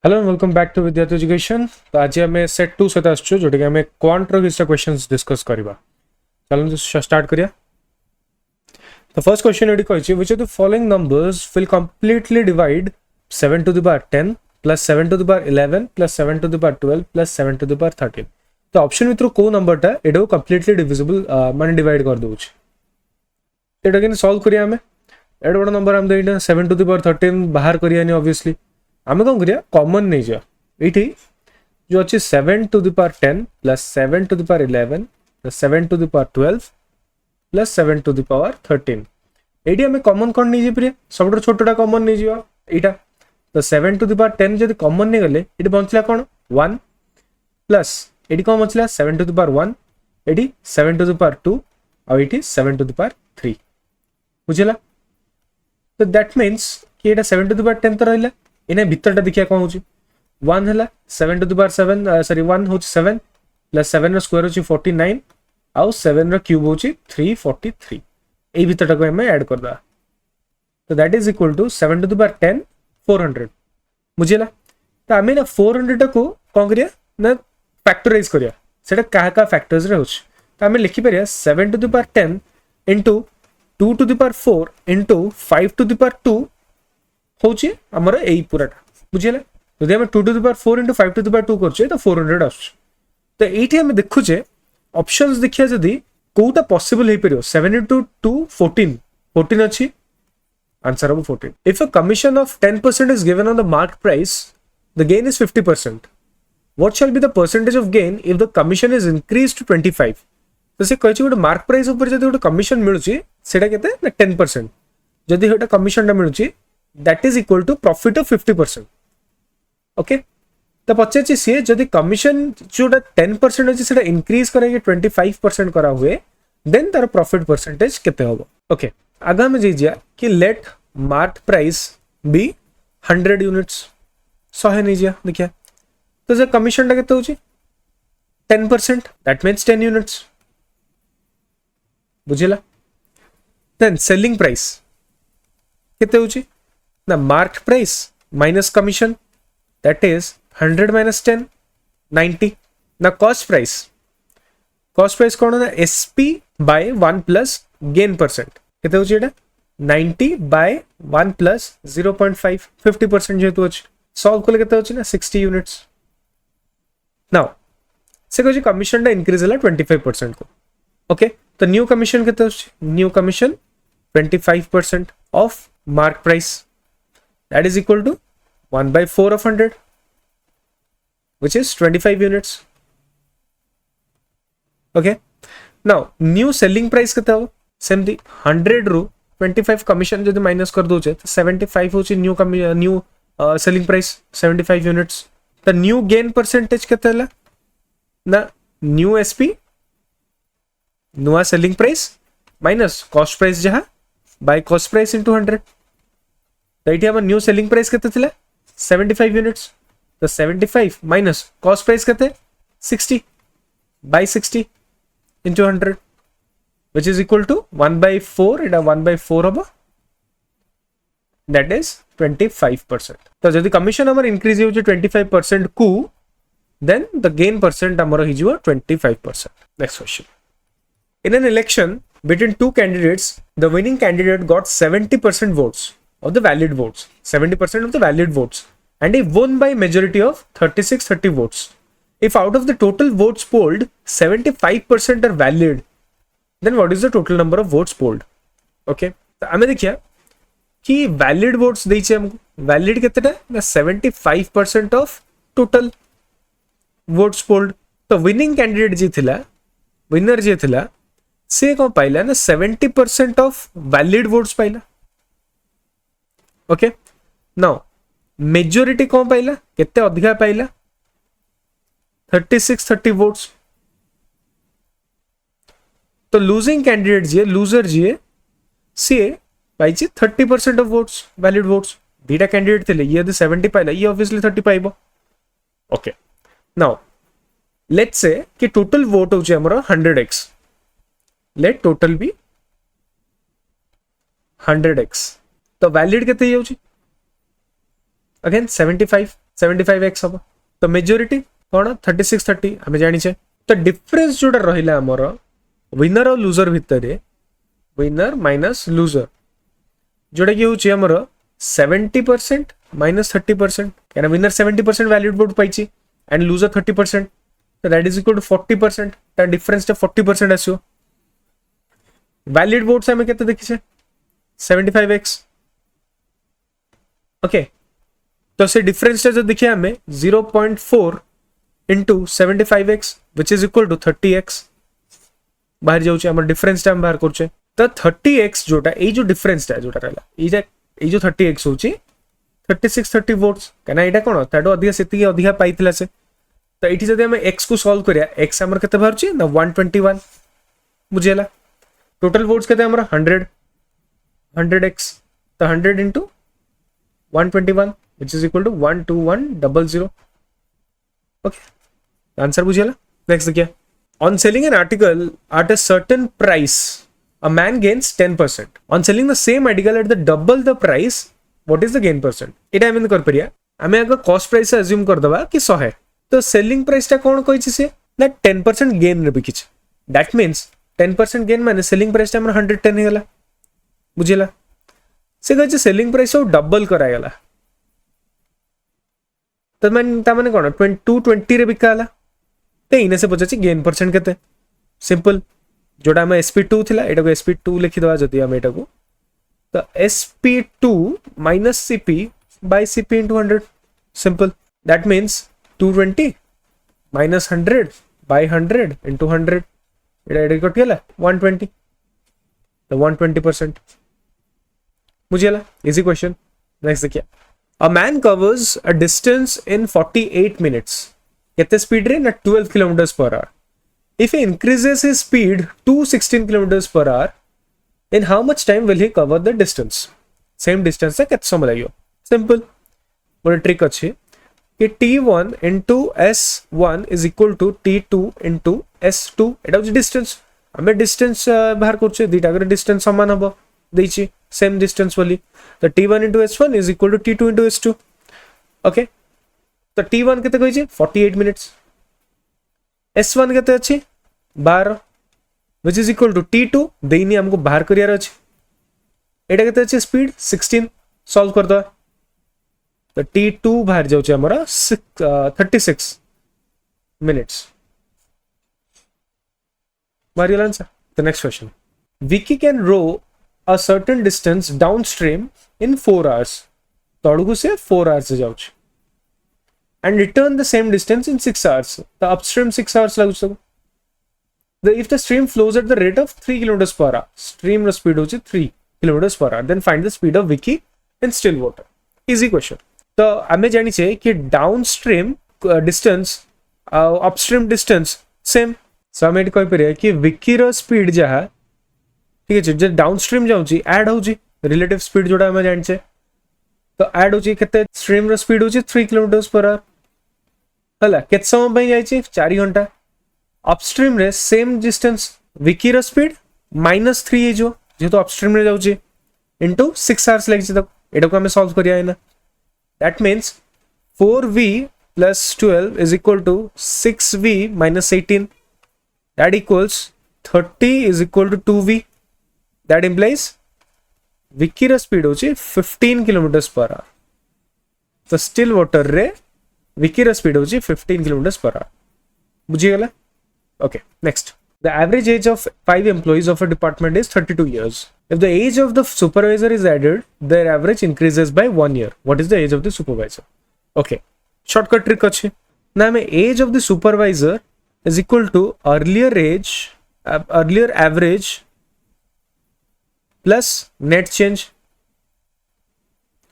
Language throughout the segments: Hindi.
हेलो वेलकम बैक टू विद्यार्थी एजुकेशन। तो आज आम सेट 2 सहित आसुँ जोटा कि आम क्वांटर किसी क्वेश्चन डिस्कस करवा। चलो स्टार्ट करिया। द फर्स्ट क्वेश्चन ये कही which of the following numbers will completely divide 7 to the power 10 plus 7 to the power 11 plus 7 to the power 12 plus 7 to the power 13। तो ऑप्शन भितर को नंबरटा ये कंप्लीटली डिविजिबल माने डिवाइड कर दूच। एटा कि सॉल्व करिया हमें एड बड़ा नंबर हम देना 7 टू द पावर 13 बाहर करियानी ऑब्वियसली आम कौन करिया कॉमन नहीं जा ये जो अच्छी 7 to the power 10 plus 7 to the power 11 plus 7 to the power 12 plus 7 to the power 13 ये आम कॉमन कौन नहीं प्रिय सब छोटा कॉमन नहीं जा यहाँ। तो 7 टू द पावर 10 जब कॉमन नहीं गले ये बचला कौन 1 प्लस ये कौन बचला 7 टू द पावर 1 ये 7 टू द पावर 2 और ये 7 टू द पावर 3 बुझला। तो दैट मीन्स कि ये 7 टू द पावर 10 तो रहा इन्हें भितरटा देखिए कौन हो 1 है 7 टू द पावर 7 सॉरी 1 हो 7 प्लस 7 रो स्क्वायर हो 49 आउ 7 रो क्यूब हो 343 ए भितरटा को हमें ऐड कर दा। तो that is equal to 7 to the power 10 400 बुझिला। तो आमे ना 400 को कौन करिया ना फैक्टराइज करिया सेटा का फैक्टर्स रे होछ। तो आमे लिखि परिया 7 to the power 10 into 2 to the power 4 into 5 to the power 2 होची हमर एई पूराटा बुझिला। जदि हम 2 to the power 4 into 5 to the power 2 करछे तो 400 आछ। तो एठी हम देखुचे ऑप्शंस देखिया जदि कोटा पॉसिबल हे परियो 7 इनटू 2 14 अछि आंसर अब 14। If a commission of 10% is given on the marked price the gain is 50%. What shall be the percentage of gain if the commission is increased to 25? तो से कहछि गोटे मार्क प्राइस ऊपर जदि गोटे कमीशन मिलुची सेटा केते ना 10%। जदि हेटा कमीशन टा मिलुची that is equal to profit of 50%. Okay तो पचारे सी जदि कमीशन जो 10% अच्छे से इंक्रीज करेंगे 25% करा हुए देन तार प्रॉफिट परसेंटेज केते होबो। ओके आगे में जाइए कि let mark price be 100 units 100 नहीं जा देखिए। तो जो कमीशन टा केते होची 10% दैट मीन्स 10 यूनिट्स बुझिला। देन सेलिंग प्राइस केते होची ना mark price minus commission that is 100 minus 10 90 ना कॉस्ट प्राइस कौन ना SP by 1 plus gain percent केते होची एटा 90 बाय 1 प्लस 0.5 50% जेतु अछि सॉल्व कले केते होची ना 60 यूनिट्स। नाउ से कहछि कमीशन दा इंक्रीज होला 25% को। ओके तो न्यू कमीशन केते होची new commission 25% of mark price that is equal to 1 by 4 of 100 which is 25 units. Okay now new selling price केते हो सेमती 100 रू 25 कमीशन जदि माइनस कर दोचे तो 75 होची न्यू सेलिंग प्राइस 75 यूनिट्स। तो न्यू गेन परसेंटेज केते हला ना न्यू एसपी नुआ selling price minus cost price जहा बाय कॉस्ट प्राइस इनटू 100। तो ये हम न्यू सेलिंग प्राइस केते थिला 75 यूनिट्स तो 75 माइनस कॉस्ट प्राइस केते 60 by 60 into 100 which is equal to 1 by 4 Etah 1 by 4 होबो दैट इज 25%। तो जदि कमीशन हमर इंक्रीज हो 25% को देन द गेन परसेंट हमर हिजो 25%। Next question in an election between two candidates the winning candidate got 70% votes of the valid votes 70% of the valid votes and he won by majority of 3630 votes. If out of the total votes polled 75% are valid then what is the total number of votes polled? Okay तो हमें देखिए कि valid votes देइछे हमको valid केतेटा ना 75% of total votes polled। तो winning candidate जी थिला winner जी थिला से को पाइला ना 70% of valid votes पाइला। ओके नाउ मेजॉरिटी कौन पाइला केते अधिका पाइला 3630 वोट्स। तो लूजिंग कैंडिडेट जी लूजर जी सी पाइछि 30% ऑफ वोट्स वैलिड वोट्स। दीटा कैंडिडेट थे ये 70 पाइला ये ऑब्वियसली 30 पाइबो। ओके नाउ लेट्स से कि टोटल वोट होछि हमरो 100x let total B 100x तो वैलिड केते होछि अगेन 75 75x हम तो मेजोरिटी कौन 36-30 आम जाने तो डिफरेन्स जोटा रहा आमर विनर और लूजर भितर विनर माइनस लूजर जोटा कि हूँ आमर 70% माइनस 30% क्या विनर 70% वैलिड वोट पाई एंड लूजर 30% तो that is equal to 40% difference 40% आसो वैलिड वोट्स आम के देखीचे 75x ओके तो से डिफरेंस जो देखिए हमें 0.4 into 75x which is equal to 30x बाहर जाऊँ डिफरेंस हम बाहर कर तो 30x जोटा ये जो डिफरेंस जोटा रहा ये जो 30x हूँ 36-30 वोट्स क्या यहाँ कौन ताठू अधिका से अधिका पाई से तो ये जब आम एक्स को सॉल्व करिया एक्स आमर के बाहर ना 121 बुझीगला टोटल वोट्स के 100x तो 100 into 121 which is equal to 12100 okay answer बुझिएला नेक्स्ट देखिए on selling an article at a certain price a man gains 10% on selling the same article at the double the price what is the gain percent एटा हम कर परिया हमें अगर कॉस्ट प्राइस अज्यूम कर दबा कि 100 है तो सेलिंग प्राइस टा कोन कहिछि से ना 10% गेन रे बिकिछ दैट मींस 10% गेन माने सेलिंग प्राइस टा हमर 110 हेगला बुझिएला से कहिछि सेलिंग प्राइस डबल करायला तो मैंने कौन 220 रे बिका तो इने से पचार गेन परसेंट के सिंपल जोड़ा आम SP2 थिला एटा को SP2 लिखिदवा जदि आम एटा को तो SP2 minus CP by CP into 100 simple that means 220 minus 100 by 100 into 100 एटा कटिगला 120 तो 120% बुझिएला इजी क्वेश्चन नेक्स्ट देखिए A man covers a distance in 48 minutes. Kete speed re na 12 kilometers per hour. If he increases his speed to 16 kilometers per hour, in how much time will he cover the distance? Same distance से कितना समय लगेगा? Simple. बोले trick अच्छी कि T1 into S1 is equal to T2 into S2. एटा होची distance. हमें distance बाहर करछे दीटा अगर distance समान हबो देछि सेम डिस्टेंस वाली तो T1 into S1 is equal to T2 into S2 okay तो T1 केते कहि छै 48 मिनट्स S1 केते अछि 12 which is equal to T2 देइनी हमको बाहर करियार अछि एटा केते अछि स्पीड 16 सॉल्व कर दो तो T2 बाहर जाउ छै हमरा 36 मिनट्स मारियल answer the next question Vicky can row a certain distance downstream in 4 hours तड़गु से 4 hours से जाउछ and return the same distance in 6 hours the upstream 6 hours लागु सको if the stream flows at the rate of 3 km per hour stream ro speed होची 3 km per hour then find the speed of Vicky in still water easy question तो हमें जानी छे कि downstream distance upstream distance same so हमें कहि परिया कि Vicky रो speed जहा ठीक है जे डाउनस्ट्रीम जाउची ऐड होची रिलेटिव स्पीड जोड़ा हम जानि तो ऐड होची केते स्ट्रीम रो स्पीड होची 3 किलोमीटर पर आवर हला केते समय पई जाई छी 4 घंटा अपस्ट्रीम रे सेम डिस्टेंस विकी रो स्पीड -3 हे जो जे तो अपस्ट्रीम रे जाउची इनटू 6 आवर्स लागि छी तो एटा को हम सॉल्व करिया ना that means 4v + 12 is equal to 6v - 18 that equals 30 is equal to 2v that implies Vicky रो स्पीड होची 15 किलोमीटर पर आवर तो स्टिल वाटर रे Vicky रो स्पीड होची 15 किलोमीटर पर आवर बुझिगला okay next the average age of 5 employees of a department is 32 years if the age of the supervisor is added their average increases by 1 year what is the age of the supervisor okay shortcut trick अच्छे ना में age of the supervisor is equal to earlier average plus net change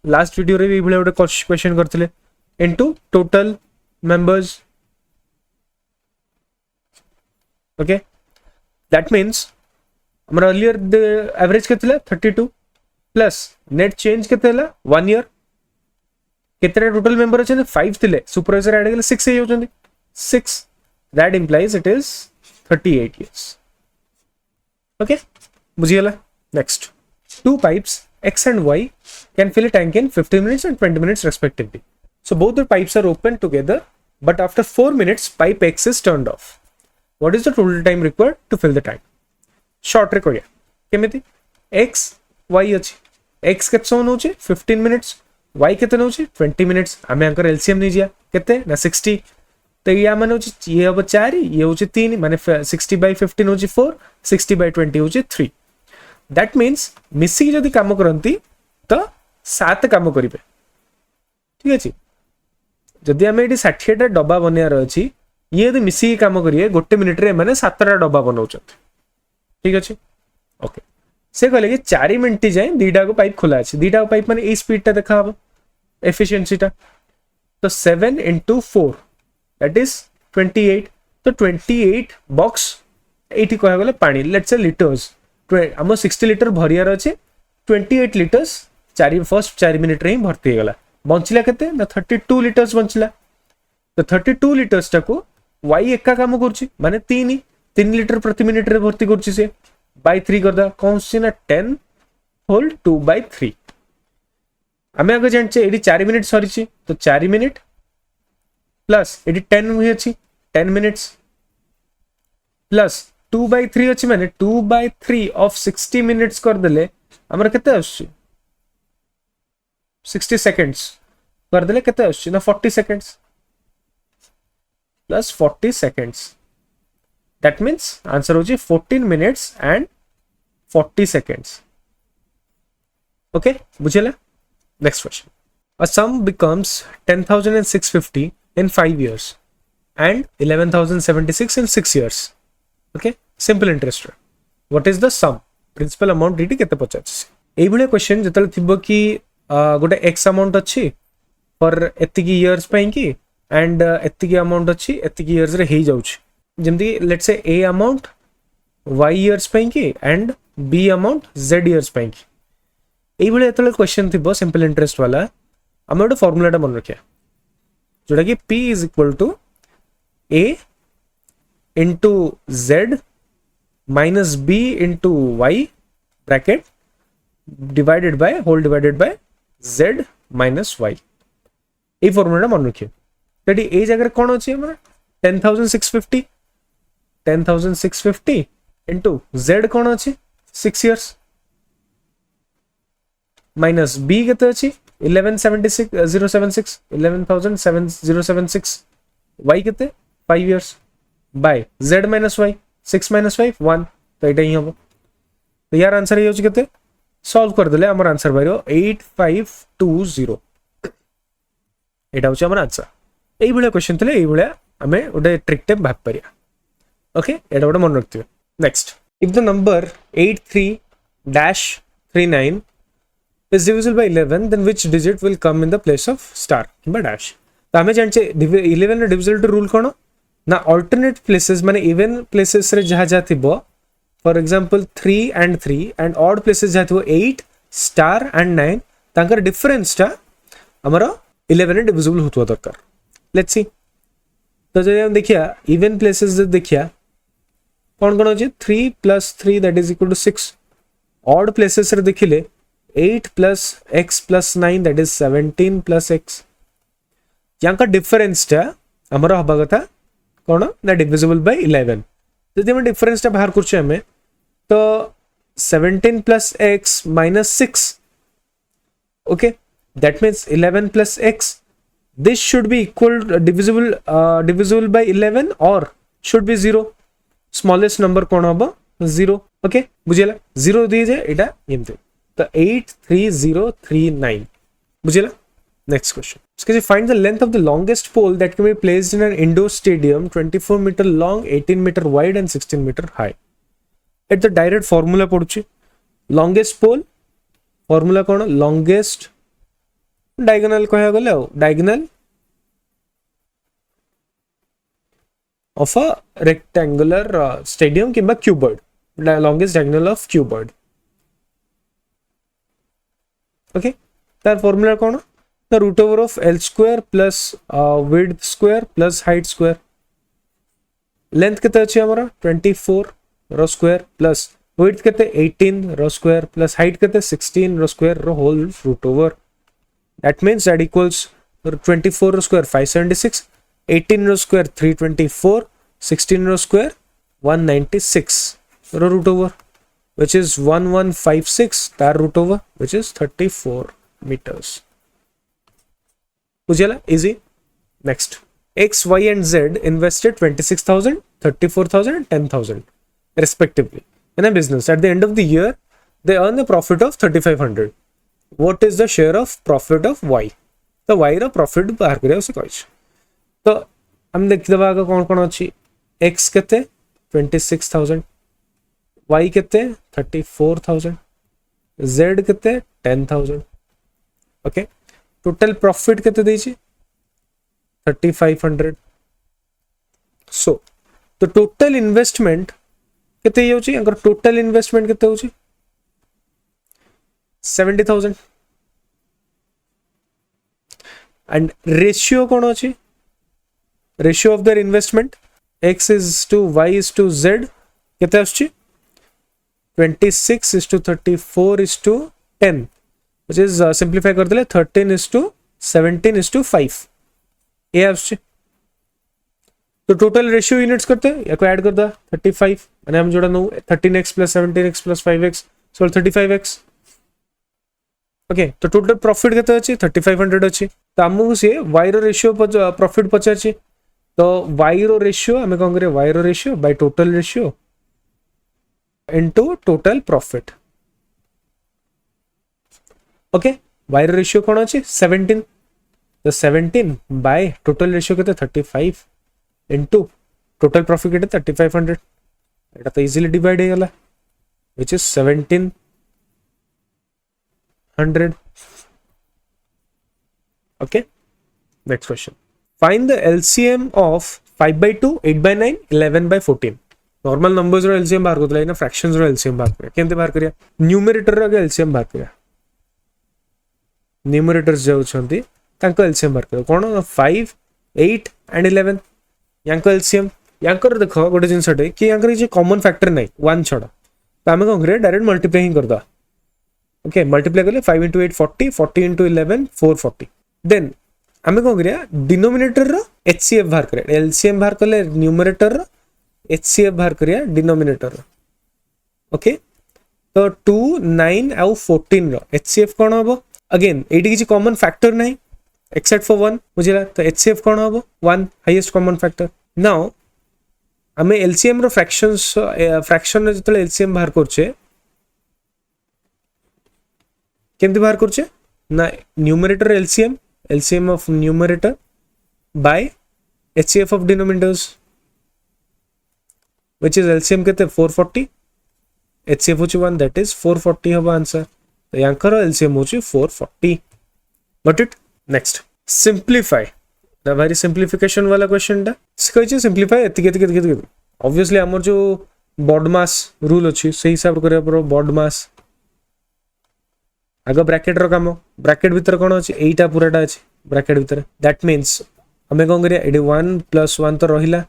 last video रे भी भले गोटे क्वेश्चन करथिले into total members okay that means हमरा अर्लियर द एवरेज केतला 32 प्लस नेट चेंज केतला 1 ईयर केतरा टोटल मेंबर अछि 5 थिले सुपरवाइजर ऐड गेले 6 हे होचंदी 6 that implies it is 38 years okay बुझियला Next, 2 pipes X and Y can fill a tank in 15 minutes and 20 minutes respectively. So both the pipes are open together, but after 4 minutes, pipe X is turned off. What is the total time required to fill the tank? Short required. केमिति X, Y अच्छी. X केते समय नौचे 15 minutes, Y केते नौचे 20 minutes. आमे अंकर LCM नहीं जिया केते ना 60. तो ये आमे नौचे ये अब 4 ये होचे 3 माने 60 by 15 होचे 4, 60 by 20 होचे 3. That means मिसी जदि काम करंती तो 7 काम करिवे. ठीक अछि. जदि आमे एटी 60 टा डब्बा बनियार अछि ये यदि मिसी काम करिए गोटे मिनिट रे माने 7 टा डब्बा बनाउछत. ठीक अछि. ओके से कहले कि 4 मिनिट जाए दीटा को पाइप खोला अछि. दीटा पाइप माने ए स्पीड टा देखा हबो एफिशिएंसी टा. तो 7 into 4 दैट इज 28. तो 28 बॉक्स एटी कहया गले पानी लेट्स से लिटर्स हम 60 लिटर भरियार अछि 28 लिटर्स 4 मिनिट रे ही भर्ती गला. बंचिला केते ना 32 लिटर्स बंचिला. तो 32 लिटर्स टाको y एका काम करछि माने 3 लिटर प्रति मिनिट रे भर्ती करछि से बाय 3 करदा कौन सी ना 10 होल 2/3. आमे आगे जानछे एडी 4 मिनिट सरीछि तो 4 मिनिट प्लस एडी 10 हुई अछि 10 मिनिट्स प्लस 2/3 अछि माने 2/3 ऑफ 60 मिनिट्स कर देले हमर केते आछि 60 सेकंड्स कर देले केते आछि ना 40 seconds plus 40 seconds. That means answer होची 14 minutes and 40 seconds. Okay, बुझेला? Next question. A sum becomes 10,650 in 5 years and 11,076 in 6 years. Okay, simple interest rate. What is the sum? Principal amount dt केते पचाछि. एई भले क्वेश्चन जतल थिबो कि गोटे x amount अछि for एतिकी years पई कि एंड एतिकी अमाउंट अच्छी एतिकी इयर्स रे हे जाउछ. जेमति let's say a amount y years पई कि and b amount z years पई कि. एई भले एतले क्वेश्चन थिबो सिंपल इंटरेस्ट वाला हम एटा फार्मूलाटा मन रखिया जोटा कि p is equal to a into z minus b into y bracket divided by whole divided by z minus y. ए फार्मूलाटा मन रखिया. तेडी ए जगह कौन अच्छी हमारा 10,650 इंटू जेड कौन अच्छी 6 इयर्स माइनस बी केते अच्छी 11,76076 वाई केते 5 years by Z minus Y 6 minus 5 1. तो एटा ही हम तो यार आंसर ये होची केते सॉल्व कर देले हमर आंसर बाइरो 8520. एटा होची हमर आंसर. এই ভলিয়া क्वेश्चन থলে এই ভলিয়া আমি ওটা ট্রিক টেপ ভাব পারিয়া. ওকে এটা ওটা মনে রাখতে হবে. Next if the number 83-39 is divisible by 11 then which digit will come in the place of star কিংবা ড্যাশ. তো আমি জানছে 11 এর ডিভিজিবিলিটি রুল কোন না অল্টারনেট প্লেসেস মানে ইভেন প্লেসেস রে যাহা যা Thibaut for example 3 and odd places जा थिबो 8 स्टार and 9 तांकर डिफरेंस टा हमरो 11 रे डिविजिबल होतो दरकार. Let's see. तो जब हम देखिया इवन प्लेसेस देखिया कौन कौन अच्छे 3 + 3 that is equal to 6. Odd places रे देखिले 8 + x + 9 दैट इज 17 + x. यहाँ का डिफरेंस टा हमारा हबा कथा कौन ना डिविजिबल बाय 11. जदि हम डिफरेंस टा बाहर करछे हमें तो 17 + x - 6. Okay that means 11 + x. This should be divisible by 11 or should be 0. Smallest number कौन होगा 0. Okay बुझेला 0 दिए जाए इटा एमते. तो 83039 बुझेला. Next question. इसके लिए find the length of the longest pole that can be placed in an indoor stadium 24 meter long, 18 meter wide and 16 meter high. At the direct formula पड़ुची. Longest pole formula कौन longest डायगोनल कहया गले diagonal of a rectangular stadium किंबा cuboid longest diagonal of cuboid. Okay तार फार्मूला कोन the root over of l square plus width square plus height square. Length केते अछि हमरा 24 रो स्क्वायर प्लस विड्थ केते 18 रो स्क्वायर प्लस हाइट केते 16 रो स्क्वायर रो whole root over. That means that equals 24 रो स्क्वायर 576, 18 रो स्क्वायर 324, 16 रो स्क्वायर 196 रो रूट ओवर which is 1156 तार root over which is 34 meters. बुझियला easy. Next, X, Y and Z invested 26,000, 34,000 and 10,000 respectively in a business. At the end of the year, they earn a profit of 3,500. What is the share of profit of Y? तो Y रो profit बाहर करिया उसे कहिछ. तो हम देखिदबा आगे कोन कोन अछि. X केते 26,000, Y केते 34,000, Z केते 10,000. ओके, टोटल प्रॉफिट केते देछि 3,500. सो तो टोटल इन्वेस्टमेंट केते होछि, अगर टोटल इन्वेस्टमेंट केते होछि 70,000. एंड रेशियो कोन अछि, ratio of their investment X is to Y is to Z केते आछि 26 is to 34 is to 10, which is simplify कर देले 13 is to 17 is to 5. ये आछि. तो टोटल रेशियो यूनिट्स करते हैं या को ऐड कर दा 35 माने हम जोड़ा नो 13x plus 17x plus 5x so 35x. Okay, तो टोटल प्रॉफिट केते अछि 3,500 अछि. तो हमहु से y रो रेशियो प्रॉफिट पचाछि. तो y रो रेशियो हमें कोन करे y रो ratio by total ratio into total profit. Okay, y रो रेशियो कोन अछि 17. तो 17 बाय टोटल रेशियो केते 35 into total profit केते 3,500. एटा तो इजीली डिवाइड हे गला which is 1700. Okay, next question. Find the LCM of 5/2, 8/9, 11/14. Normal numbers रो एलसीएम बाहर करतला ना फ्रैक्शंस रो एलसीएम बाहर करिया. केनते बाहर करिया न्यूमरेटर रो एलसीएम बाहर करिया. न्यूमरेटर्स जो छंती तांको एलसीएम बाहर करिया कोन 5, 8 and 11. यांको एलसीएम यांकर देखो गोटे जिनसटे कि यांकर जे कॉमन फैक्टर नै 1 छडा. तो हम कोन करे डायरेक्ट मल्टीप्लाई ही करदा. ओके, मल्टीप्लाई करले 5 into 8 40, 40 into 11 440. देन हमें कोन करिया डिनोमिनेटर रो एचसीएफ बाहर करिया. एलसीएम बाहर करले न्यूमरेटर रो एचसीएफ बाहर करिया डिनोमिनेटर रो. ओके, तो 2, 9 और 14 रो एचसीएफ कोन हबो. अगेन एडी किछि कॉमन फैक्टर नै एक्सेप्ट फॉर 1. बुझिला, तो एचसीएफ कोन हबो 1 हाईएस्ट कॉमन फैक्टर. नाउ हमें एलसीएम रो फ्रैक्शंस फ्रैक्शन रे जतले एलसीएम बाहर करछे केमते बाहर करछे ना numerator LCM, LCM of numerator by HCF of denominators, which is LCM केते 440, HCF होची 1, that is 440 हबा आंसर. तो यांकर LCM होची 440. Got it? Next, simplify. The very simplification वाला क्वेश्चन टा सिखाइछे. सिंप्लीफाई एतिके ऑब्वियसली हमर जो बॉड मास रूल अछि सही हिसाब करे पर बॉड मास आगे ब्रैकेट रो काम. ब्रैकेट भीतर कोन अछि 8 पूराटा अछि ब्रैकेट भीतर. दैट मींस हमें कोन करिया एडी 1 + 1 तो रहिला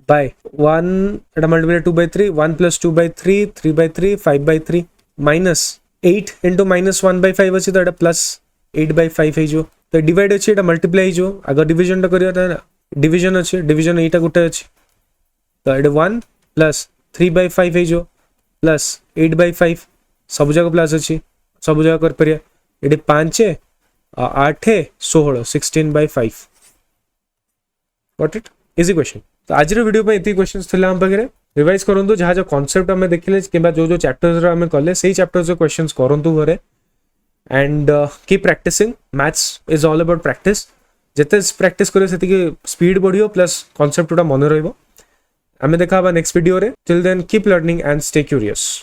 बाय 1 एटा मल्टीप्लाई 2/3, 1 + 2/3, 3/3, 5/3 माइनस 8 into -1/5 अछि तो एटा प्लस 8/5 हे जो. तो डिवाइड अछि एटा मल्टीप्लाई जो आगे डिवीजन टा करिया ना डिवीजन अछि डिवीजन एटा गुटे अछि. तो एटा 1 + 3/5 हे जो प्लस 8/5 सब जगह प्लस अछि सब जगह कर परिया. एडी 5, 8, 16 16/5. Got it? Easy question. तो आज वीडियो पे इतनी क्वेश्चंस थिला हम पाखरे. रिवाइज करंतु जहा जो कांसेप्ट हमें देखिले किबा जो चैप्टर्स रो हमें कले सही चैप्टर्स जो क्वेश्चंस करंतु घरे. And keep practising. Maths is all about practice. जते प्रैक्टिस करे सेति के स्पीड बढ़ियो प्लस कांसेप्ट उडा मन रहइबो. हमें देखा नेक्स्ट वीडियो रे. Till then keep learning and stay curious.